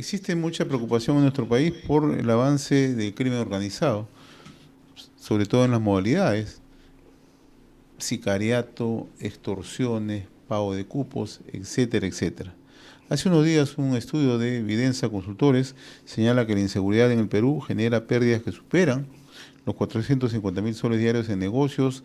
Existe mucha preocupación en nuestro país por el avance del crimen organizado, sobre todo en las modalidades, sicariato, extorsiones, pago de cupos, etcétera, etcétera. Hace unos días un estudio de Evidencia Consultores señala que la inseguridad en el Perú genera pérdidas que superan los 450.000 soles diarios en negocios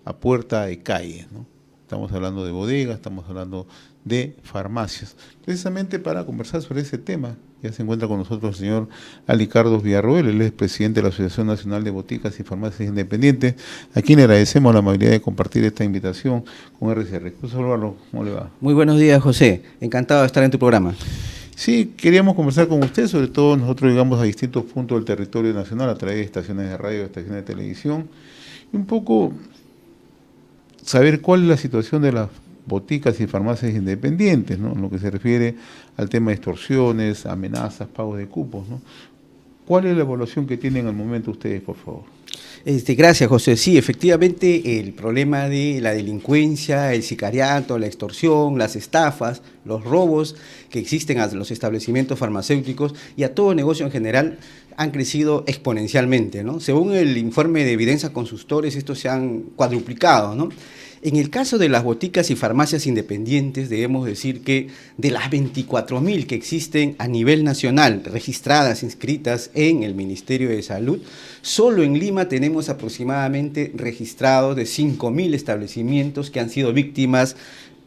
a puerta de calle, ¿no? Estamos hablando de bodegas, estamos hablando de farmacias. Precisamente para conversar sobre ese tema, ya se encuentra con nosotros el señor Ali Cardos Villarroel, él es presidente de la Asociación Nacional de Boticas y Farmacias Independientes, a quien le agradecemos la amabilidad de compartir esta invitación con RCR. ¿Cómo le va? Muy buenos días, José. Encantado de estar en tu programa. Sí, queríamos conversar con usted, sobre todo nosotros llegamos a distintos puntos del territorio nacional a través de estaciones de radio, estaciones de televisión, y un poco saber cuál es la situación de las boticas y farmacias independientes, ¿no? En lo que se refiere al tema de extorsiones, amenazas, pagos de cupos, ¿no? ¿Cuál es la evaluación que tienen al momento ustedes, por favor? Gracias, José. Sí, efectivamente, el problema de la delincuencia, el sicariato, la extorsión, las estafas, los robos que existen a los establecimientos farmacéuticos y a todo negocio en general han crecido exponencialmente, ¿no? Según el informe de Evidencia Consultores, estos se han cuadruplicado, ¿no? En el caso de las boticas y farmacias independientes, debemos decir que de las 24.000 que existen a nivel nacional, registradas, inscritas en el Ministerio de Salud, solo en Lima tenemos aproximadamente registrados de 5.000 establecimientos que han sido víctimas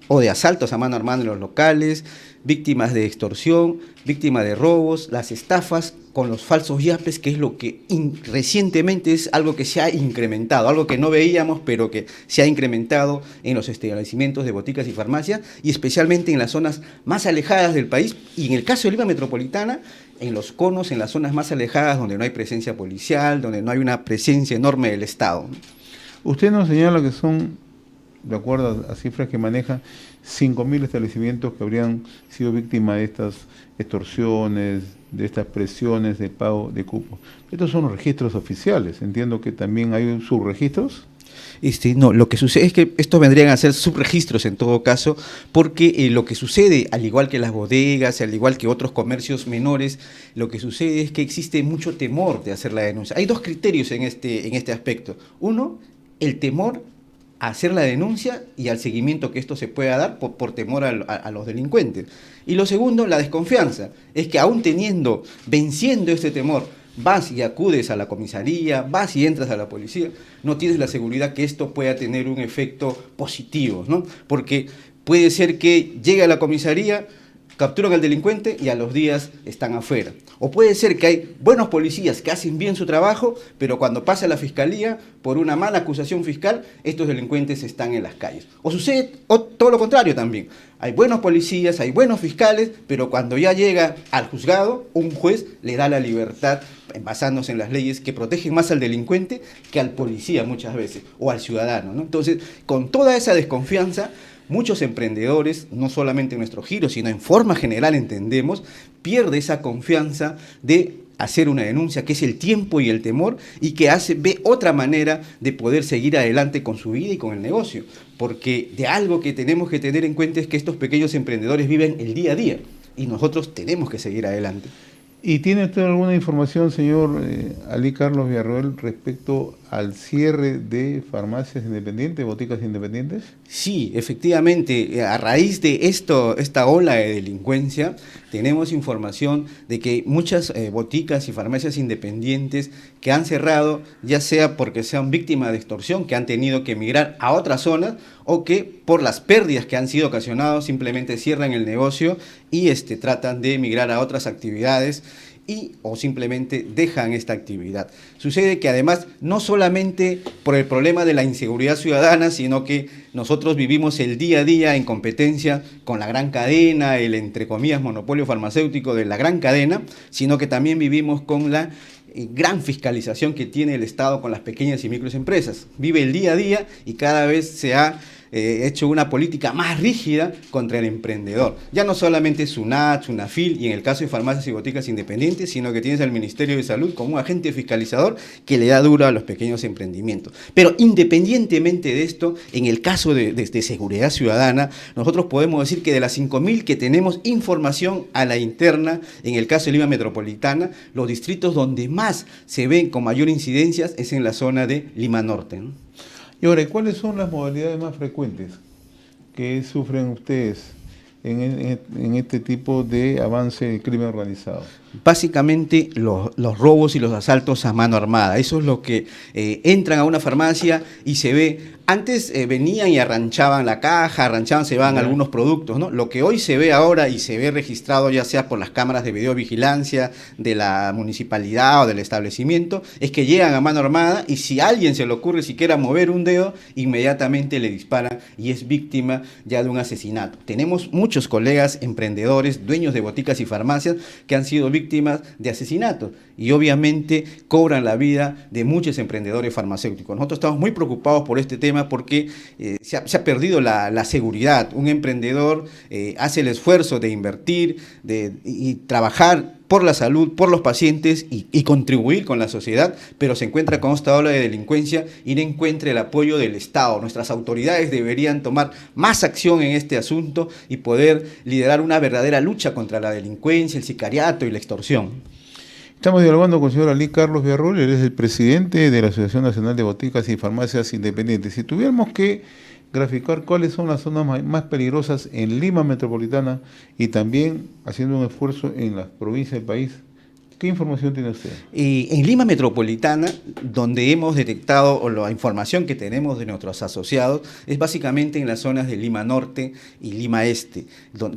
o de asaltos a mano armada en los locales, víctimas de extorsión, víctimas de robos, las estafas con los falsos yapes, que es lo que recientemente es algo que se ha incrementado, algo que no veíamos, pero que se ha incrementado en los establecimientos de boticas y farmacias, y especialmente en las zonas más alejadas del país, y en el caso de Lima Metropolitana, en los conos, en las zonas más alejadas, donde no hay presencia policial, donde no hay una presencia enorme del Estado. Usted nos señala que son, de acuerdo a cifras que maneja, 5.000 establecimientos que habrían sido víctimas de estas extorsiones, de estas presiones de pago de cupos. Estos son los registros oficiales. Entiendo que también hay subregistros. No, lo que sucede es que estos vendrían a ser subregistros en todo caso, porque lo que sucede, al igual que las bodegas, al igual que otros comercios menores, lo que sucede es que existe mucho temor de hacer la denuncia. Hay dos criterios en este aspecto. Uno, el temor a hacer la denuncia y al seguimiento que esto se pueda dar por temor a los delincuentes. Y lo segundo, la desconfianza. Es que aún venciendo este temor, vas y acudes a la comisaría, vas y entras a la policía, no tienes la seguridad que esto pueda tener un efecto positivo, ¿no? Porque puede ser que llegue a la comisaría, capturan al delincuente y a los días están afuera. O puede ser que hay buenos policías que hacen bien su trabajo, pero cuando pasa a la fiscalía, por una mala acusación fiscal, estos delincuentes están en las calles. O sucede todo lo contrario también. Hay buenos policías, hay buenos fiscales, pero cuando ya llega al juzgado, un juez le da la libertad basándose en las leyes que protegen más al delincuente que al policía muchas veces, o al ciudadano, ¿no? Entonces, con toda esa desconfianza, muchos emprendedores, no solamente en nuestro giro, sino en forma general entendemos, pierde esa confianza de hacer una denuncia, que es el tiempo y el temor, y que ve otra manera de poder seguir adelante con su vida y con el negocio. Porque de algo que tenemos que tener en cuenta es que estos pequeños emprendedores viven el día a día, y nosotros tenemos que seguir adelante. ¿Y tiene usted alguna información, señor Ali Carlos Villarroel, respecto al cierre de farmacias independientes, boticas independientes? Sí, efectivamente, a raíz de esta ola de delincuencia, tenemos información de que muchas boticas y farmacias independientes que han cerrado, ya sea porque sean víctimas de extorsión, que han tenido que emigrar a otras zonas, o que por las pérdidas que han sido ocasionadas simplemente cierran el negocio y tratan de emigrar a otras actividades o simplemente dejan esta actividad. Sucede que además no solamente por el problema de la inseguridad ciudadana, sino que nosotros vivimos el día a día en competencia con la gran cadena, el entre comillas monopolio farmacéutico de la gran cadena, sino que también vivimos con la gran fiscalización que tiene el Estado con las pequeñas y microempresas. Vive el día a día y cada vez se ha hecho una política más rígida contra el emprendedor. Ya no solamente SUNAT, SUNAFIL y en el caso de farmacias y boticas independientes, sino que tienes al Ministerio de Salud como un agente fiscalizador que le da duro a los pequeños emprendimientos. Pero independientemente de esto, en el caso de seguridad ciudadana, nosotros podemos decir que de las 5.000 que tenemos información a la interna, en el caso de Lima Metropolitana, los distritos donde más se ven con mayor incidencia es en la zona de Lima Norte, ¿no? Y ahora, ¿cuáles son las modalidades más frecuentes que sufren ustedes en este tipo de avance del crimen organizado? Básicamente los robos y los asaltos a mano armada. Eso es lo que entran a una farmacia y se ve. Antes venían y arranchaban la caja, se llevaban algunos productos, ¿no? Lo que hoy se ve ahora y se ve registrado ya sea por las cámaras de videovigilancia de la municipalidad o del establecimiento, es que llegan a mano armada y si a alguien se le ocurre siquiera mover un dedo, inmediatamente le disparan y es víctima ya de un asesinato. Tenemos muchos colegas emprendedores, dueños de boticas y farmacias que han sido víctimas de asesinatos y obviamente cobran la vida de muchos emprendedores farmacéuticos. Nosotros estamos muy preocupados por este tema porque se ha perdido la seguridad. Un emprendedor hace el esfuerzo de invertir y trabajar por la salud, por los pacientes y contribuir con la sociedad, pero se encuentra con esta ola de delincuencia y no encuentra el apoyo del Estado. Nuestras autoridades deberían tomar más acción en este asunto y poder liderar una verdadera lucha contra la delincuencia, el sicariato y la extorsión. Estamos dialogando con el señor Ali Carlos Villarroel, él es el presidente de la Asociación Nacional de Boticas y Farmacias Independientes. Si tuviéramos que graficar cuáles son las zonas más peligrosas en Lima Metropolitana y también haciendo un esfuerzo en las provincias del país, ¿qué información tiene usted? En Lima Metropolitana, donde hemos detectado, o la información que tenemos de nuestros asociados, es básicamente en las zonas de Lima Norte y Lima Este,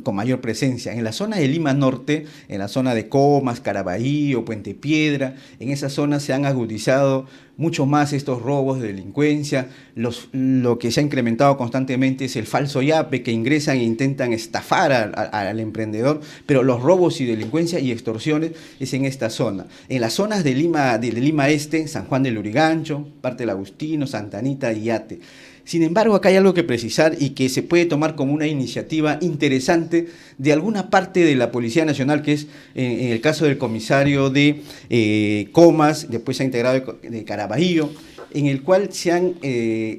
con mayor presencia. En la zona de Lima Norte, en la zona de Comas, Caraballo, Puente Piedra, en esa zona se han agudizado mucho más estos robos de delincuencia. Lo que se ha incrementado constantemente es el falso yape, que ingresan e intentan estafar al emprendedor, pero los robos y delincuencia y extorsiones es en esta zona. En las zonas de Lima Este, San Juan del Lurigancho, parte del Agustino, Santa Anita y Yate. Sin embargo, acá hay algo que precisar y que se puede tomar como una iniciativa interesante de alguna parte de la Policía Nacional, que es en el caso del comisario de Comas, después se ha integrado de Caraballo, en el cual se han,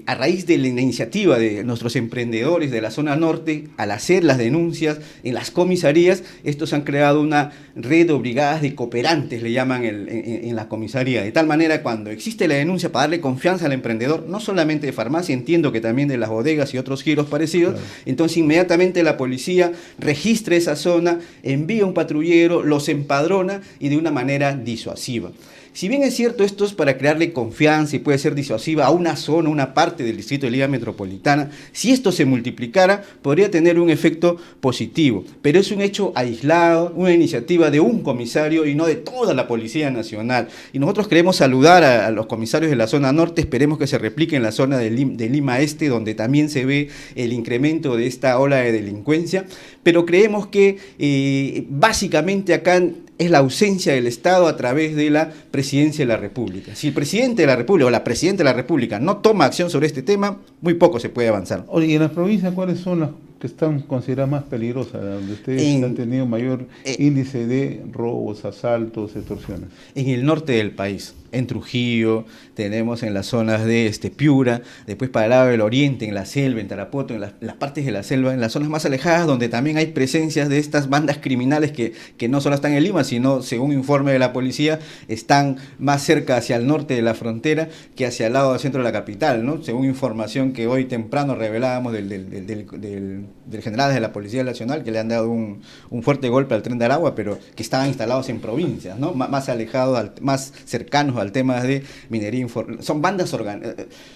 a raíz de la iniciativa de nuestros emprendedores de la zona norte, al hacer las denuncias en las comisarías, estos han creado una red de brigadas de cooperantes, le llaman en la comisaría, de tal manera cuando existe la denuncia para darle confianza al emprendedor, no solamente de farmacia, entiendo que también de las bodegas y otros giros parecidos, claro. Entonces inmediatamente la policía registra esa zona, envía un patrullero, los empadrona y de una manera disuasiva. Si bien es cierto, esto es para crearle confianza y puede ser disuasiva a una zona, una parte del distrito de Lima Metropolitana, si esto se multiplicara, podría tener un efecto positivo. Pero es un hecho aislado, una iniciativa de un comisario y no de toda la Policía Nacional. Y nosotros queremos saludar a los comisarios de la zona norte, esperemos que se replique en la zona de Lima Este, donde también se ve el incremento de esta ola de delincuencia. Pero creemos que básicamente acá es la ausencia del Estado a través de la Presidencia de la República. Si el Presidente de la República o la Presidenta de la República no toma acción sobre este tema, muy poco se puede avanzar. Oye, ¿y en las provincias cuáles son las que están consideradas más peligrosas, donde ustedes han tenido mayor índice de robos, asaltos, extorsiones? En el norte del país, en Trujillo, tenemos en las zonas de Piura, después para el lado del oriente, en la selva, en Tarapoto, en las partes de la selva, en las zonas más alejadas, donde también hay presencias de estas bandas criminales que no solo están en Lima, sino, según informe de la policía, están más cerca hacia el norte de la frontera que hacia el lado del centro de la capital, ¿no? Según información que hoy temprano revelábamos del general de la Policía Nacional, que le han dado un fuerte golpe al Tren de Aragua, pero que estaban instalados en provincias, ¿no? Más alejados, más cercanos al tema de minería informal. Son bandas,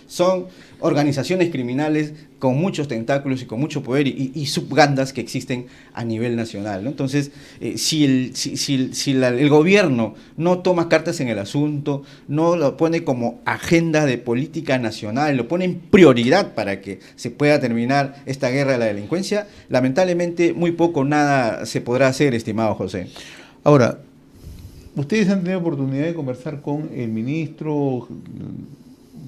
son organizaciones criminales con muchos tentáculos y con mucho poder y subgandas que existen a nivel nacional, ¿no? Entonces, si el gobierno no toma cartas en el asunto, no lo pone como agenda de política nacional, lo pone en prioridad para que se pueda terminar esta guerra de la delincuencia, lamentablemente muy poco, nada se podrá hacer, estimado José. Ahora, ustedes han tenido oportunidad de conversar con el ministro,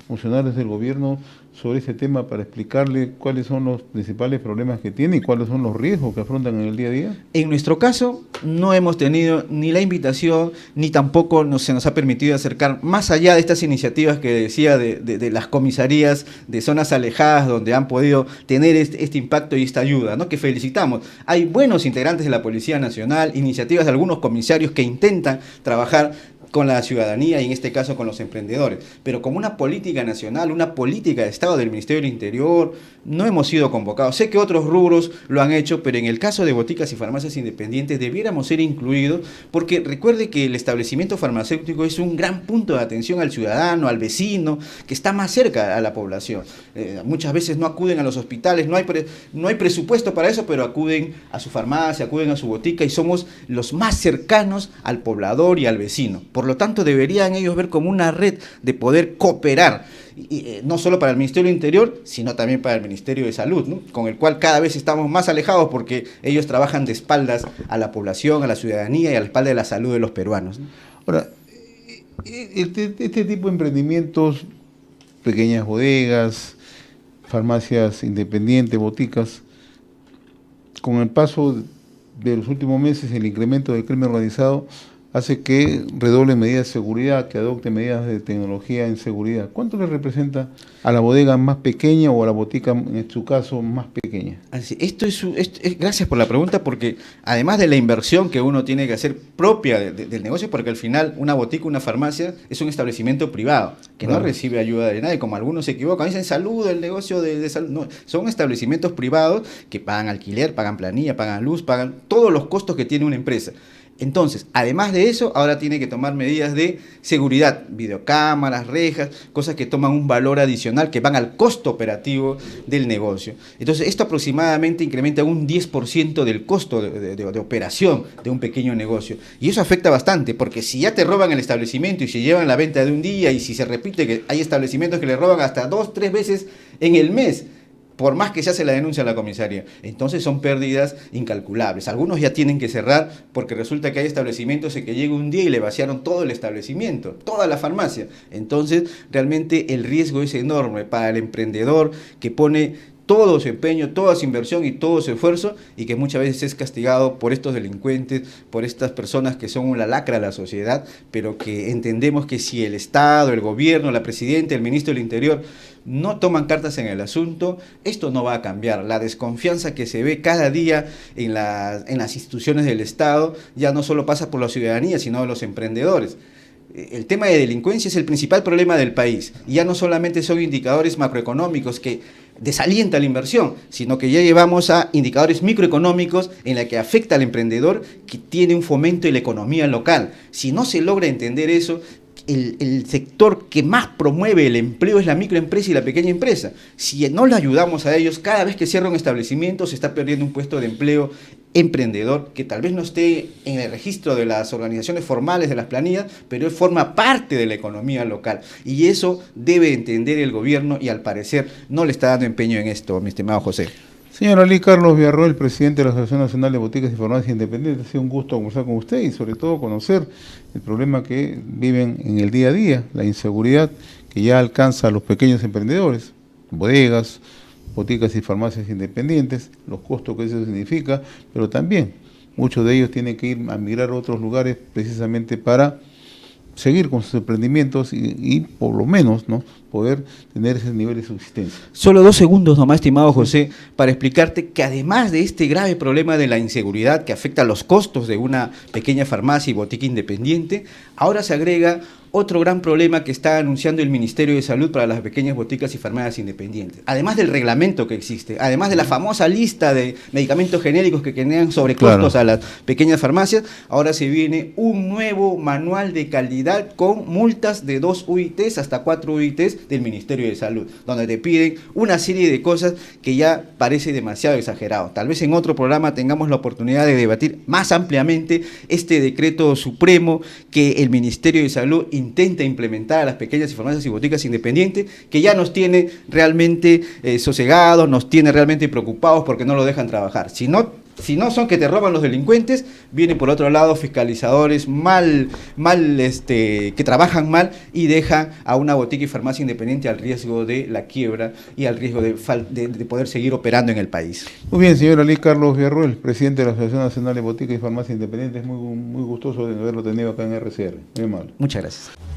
funcionarios del gobierno sobre este tema para explicarle cuáles son los principales problemas que tiene y cuáles son los riesgos que afrontan en el día a día? En nuestro caso, no hemos tenido ni la invitación, ni tampoco se nos ha permitido acercar más allá de estas iniciativas que decía de las comisarías de zonas alejadas donde han podido tener este impacto y esta ayuda, ¿no? Que felicitamos. Hay buenos integrantes de la Policía Nacional, iniciativas de algunos comisarios que intentan trabajar con la ciudadanía y en este caso con los emprendedores. Pero como una política nacional, una política de Estado del Ministerio del Interior, no hemos sido convocados. Sé que otros rubros lo han hecho, pero en el caso de boticas y farmacias independientes debiéramos ser incluidos, porque recuerde que el establecimiento farmacéutico es un gran punto de atención al ciudadano, al vecino, que está más cerca a la población. Muchas veces no acuden a los hospitales, no hay presupuesto para eso, pero acuden a su farmacia, acuden a su botica y somos los más cercanos al poblador y al vecino. Por lo tanto, deberían ellos ver como una red de poder cooperar, no solo para el Ministerio del Interior, sino también para el Ministerio de Salud, ¿no? Con el cual cada vez estamos más alejados porque ellos trabajan de espaldas a la población, a la ciudadanía y a la espalda de la salud de los peruanos, ¿no? Ahora, este tipo de emprendimientos, pequeñas bodegas, farmacias independientes, boticas, con el paso de los últimos meses, el incremento del crimen organizado hace que redoble medidas de seguridad, que adopte medidas de tecnología en seguridad. ¿Cuánto le representa a la bodega más pequeña o a la botica, en su caso, más pequeña? Gracias por la pregunta, porque además de la inversión que uno tiene que hacer propia del negocio, porque al final una botica, una farmacia, es un establecimiento privado, que no recibe ayuda de nadie, como algunos se equivocan, dicen salud, el negocio de salud. No, son establecimientos privados que pagan alquiler, pagan planilla, pagan luz, pagan todos los costos que tiene una empresa. Entonces, además de eso, ahora tiene que tomar medidas de seguridad, videocámaras, rejas, cosas que toman un valor adicional, que van al costo operativo del negocio. Entonces, esto aproximadamente incrementa un 10% del costo de operación de un pequeño negocio. Y eso afecta bastante, porque si ya te roban el establecimiento y se llevan la venta de un día, y si se repite que hay establecimientos que le roban hasta 2, 3 veces en el mes, por más que se hace la denuncia a la comisaría, entonces son pérdidas incalculables. Algunos ya tienen que cerrar porque resulta que hay establecimientos en que llega un día y le vaciaron todo el establecimiento, toda la farmacia. Entonces, realmente el riesgo es enorme para el emprendedor que pone todo su empeño, toda su inversión y todo su esfuerzo, y que muchas veces es castigado por estos delincuentes, por estas personas que son una lacra a la sociedad, pero que entendemos que si el Estado, el gobierno, la presidenta, el ministro del Interior no toman cartas en el asunto, esto no va a cambiar. La desconfianza que se ve cada día en las instituciones del Estado ya no solo pasa por la ciudadanía, sino de los emprendedores. El tema de delincuencia es el principal problema del país, y ya no solamente son indicadores macroeconómicos que desalienta la inversión, sino que ya llevamos a indicadores microeconómicos en la que afecta al emprendedor que tiene un fomento en la economía local. Si no se logra entender eso, el sector que más promueve el empleo es la microempresa y la pequeña empresa. Si no le ayudamos a ellos, cada vez que cierra un establecimiento se está perdiendo un puesto de empleo emprendedor que tal vez no esté en el registro de las organizaciones formales de las planillas, pero forma parte de la economía local. Y eso debe entender el gobierno, y al parecer no le está dando empeño en esto, mi estimado José. Señor Ali Carlos Villarroel, presidente de la Asociación Nacional de Boticas y Farmacias Independientes, ha sido un gusto conversar con usted y sobre todo conocer el problema que viven en el día a día, la inseguridad que ya alcanza a los pequeños emprendedores, bodegas, boticas y farmacias independientes, los costos que eso significa, pero también muchos de ellos tienen que ir a migrar a otros lugares precisamente para seguir con sus emprendimientos y por lo menos, ¿no?, poder tener ese nivel de subsistencia. Solo 2 segundos nomás, estimado José, para explicarte que además de este grave problema de la inseguridad que afecta a los costos de una pequeña farmacia y botica independiente, ahora se agrega otro gran problema que está anunciando el Ministerio de Salud para las pequeñas boticas y farmacias independientes. Además del reglamento que existe, además de la famosa lista de medicamentos genéricos que generan sobrecostos a las pequeñas farmacias, ahora se viene un nuevo manual de calidad con multas de 2 UITs hasta 4 UITs del Ministerio de Salud, donde te piden una serie de cosas que ya parece demasiado exagerado. Tal vez en otro programa tengamos la oportunidad de debatir más ampliamente este decreto supremo que el Ministerio de Salud intenta implementar a las pequeñas y farmacias y boticas independientes, que ya nos tiene realmente sosegados, nos tiene realmente preocupados porque no lo dejan trabajar. Si no Si no son que te roban los delincuentes, vienen por otro lado fiscalizadores que trabajan mal y dejan a una botica y farmacia independiente al riesgo de la quiebra y al riesgo de poder seguir operando en el país. Muy bien, señor Ali Carlos Villarroel, presidente de la Asociación Nacional de Boticas y Farmacias Independientes, muy gustoso de haberlo tenido acá en RCR. Muy amable. Muchas gracias.